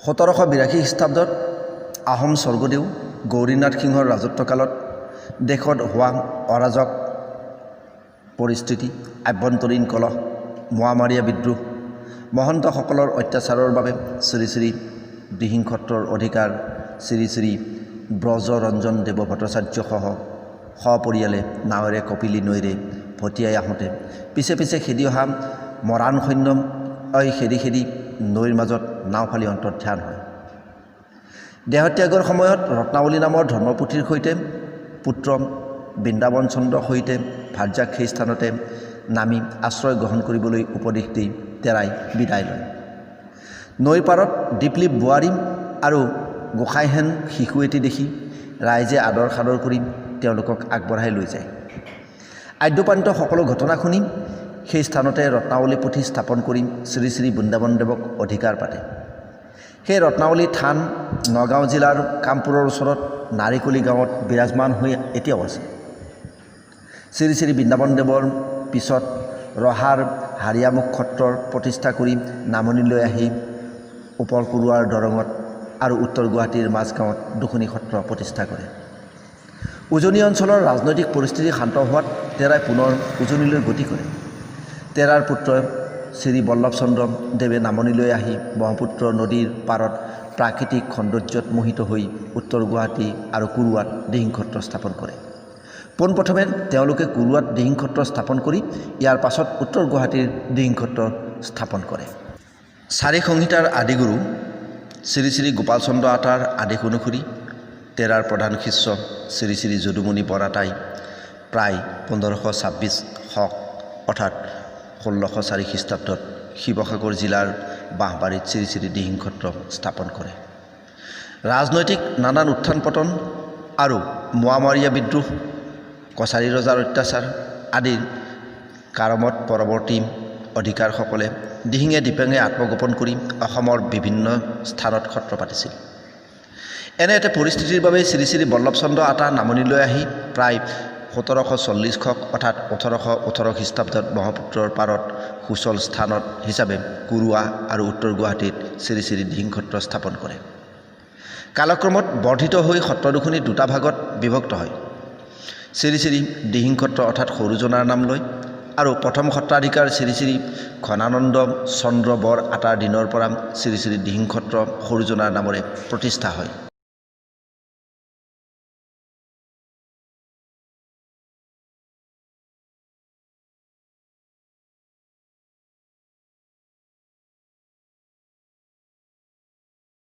1782 খ্ৰীষ্টাব্দত আহোম স্বৰ্গদেউ গৌৰীনাথ সিংহৰ ৰাজত্বকালত দেশত হোৱা অৰাজক পৰিস্থিতি, আভ্যন্তৰীণ কলহ, মোৱামৰীয়া বিদ্ৰোহ, মহন্তসকলৰ অত্যাচাৰৰ বাবে শ্ৰী শ্ৰী দিহিংক্ষত্ৰৰ অধিকাৰ শ্ৰী শ্ৰী ব্ৰজৰঞ্জন দেৱ ভট্টাচাৰ্যসহ সপৰিয়ালে নাৱেৰে কপিলী নৈৰে ভটিয়াই আহোঁতে পিছে পিছে খেদি অহা মৰাণ সৈন্য খেদি খেদি নৈৰ মাজত নাওফালি অন্তৰ্ধান হয়। দেহত্যাগৰ সময়ত ৰত্নাৱলী নামৰ ধৰ্মপুথিৰ সৈতে পুত্ৰ বৃন্দাবন চন্দ্ৰৰ সৈতে ভাৰ্যাক সেই স্থানতে নামি আশ্ৰয় গ্ৰহণ কৰিবলৈ উপদেশ দি তেৰাই বিদায় লয়। নৈৰ পাৰত দীপলিপ বোৱাৰী আৰু গোসাঁইহেন শিশু এটি দেখি ৰাইজে আদৰ সাদৰ কৰি তেওঁলোকক আগবঢ়াই লৈ যায়। আদ্যপান্ত সকলো ঘটনা শুনি সেই স্থানতে ৰত্নাৱলী পুথি স্থাপন কৰি শ্ৰী শ্ৰী বৃন্দাবনদেৱক অধিকাৰ পাতে। সেই ৰত্নাৱলী থান নগাঁও জিলাৰ কামপুৰৰ ওচৰত নাৰিকলি গাঁৱত বিৰাজমান হৈ এতিয়াও আছে। শ্ৰী শ্ৰী বৃন্দাবনদেৱৰ পিছত ৰহাৰ হাৰিয়ামুখ সত্ৰৰ প্ৰতিষ্ঠা কৰি নামনিলৈ আহি ওপৰ কুৰুৱাৰ দৰঙত আৰু উত্তৰ গুৱাহাটীৰ মাজগাঁৱত দুখনি সত্ৰ প্ৰতিষ্ঠা কৰে। উজনি অঞ্চলৰ ৰাজনৈতিক পৰিস্থিতি শান্ত হোৱাত তেৰাই পুনৰ উজনিলৈ গতি কৰে। তেৰাৰ পুত্ৰ শ্ৰী বল্লভচন্দ্ৰ দেৱে নামনিলৈ আহি ব্ৰহ্মপুত্ৰ নদীৰ পাৰত প্ৰাকৃতিক সৌন্দৰ্যত মোহিত হৈ উত্তৰ গুৱাহাটী আৰু কুৰুৱাত দিহিংক্ষত্ৰ স্থাপন কৰে। পোনপ্ৰথমে তেওঁলোকে কুৰুৱাত দিহিংক্ষত্ৰ স্থাপন কৰি ইয়াৰ পাছত উত্তৰ গুৱাহাটীৰ দিহিংক্ষত্ৰ স্থাপন কৰে। চাৰি সংহিতাৰ আদিগুৰু শ্ৰী শ্ৰী গোপাল চন্দ্ৰ আতাৰ আদেশ অনুসৰি তেৰাৰ প্ৰধান শিষ্য শ্ৰী শ্ৰী যদুমণি বৰাটাই প্ৰায় 1526 শক অৰ্থাৎ 1604 খ্ৰীষ্টাব্দত শিৱসাগৰ জিলাৰ বাঁহবাৰীত শ্ৰী শ্ৰী দিহিংক্ষত্ৰ স্থাপন কৰে। ৰাজনৈতিক নানান উত্থান পতন আৰু মোৱামৰীয়া বিদ্ৰোহ, কছাৰী ৰজাৰ অত্যাচাৰ আদিৰ কাৰণত পৰৱৰ্তী অধিকাৰসকলে দিহিঙে দিপেঙে আত্মগোপন কৰি অসমৰ বিভিন্ন স্থানত সত্ৰ পাতিছিল। এনে এটা পৰিস্থিতিৰ বাবে শ্ৰী শ্ৰী বল্লভচন্দ্ৰ আতা নামনিলৈ আহি প্ৰায় 1740 শক অৰ্থাৎ 1818 খ্ৰীষ্টাব্দত ব্ৰহ্মপুত্ৰৰ পাৰত সুচল স্থানত হিচাপে কুৰুৱা আৰু উত্তৰ গুৱাহাটীত শ্ৰী শ্ৰী দিহিংক্ষত্ৰ স্থাপন কৰে। কালক্ৰমত বৰ্ধিত হৈ সত্ৰ দুখনি দুটা ভাগত বিভক্ত হয়। শ্ৰী শ্ৰী দিহিংক্ষত্ৰ অৰ্থাৎ সৰুজনাৰ নাম লয় আৰু প্ৰথম সত্ৰাধিকাৰ শ্ৰী শ্ৰী ঘনানন্দ চন্দ্ৰ বৰ আতাৰ দিনৰ পৰা শ্ৰী শ্ৰী দিহিংক্ষত্ৰ সৰুজনাৰ নামৰে প্ৰতিষ্ঠা হয়।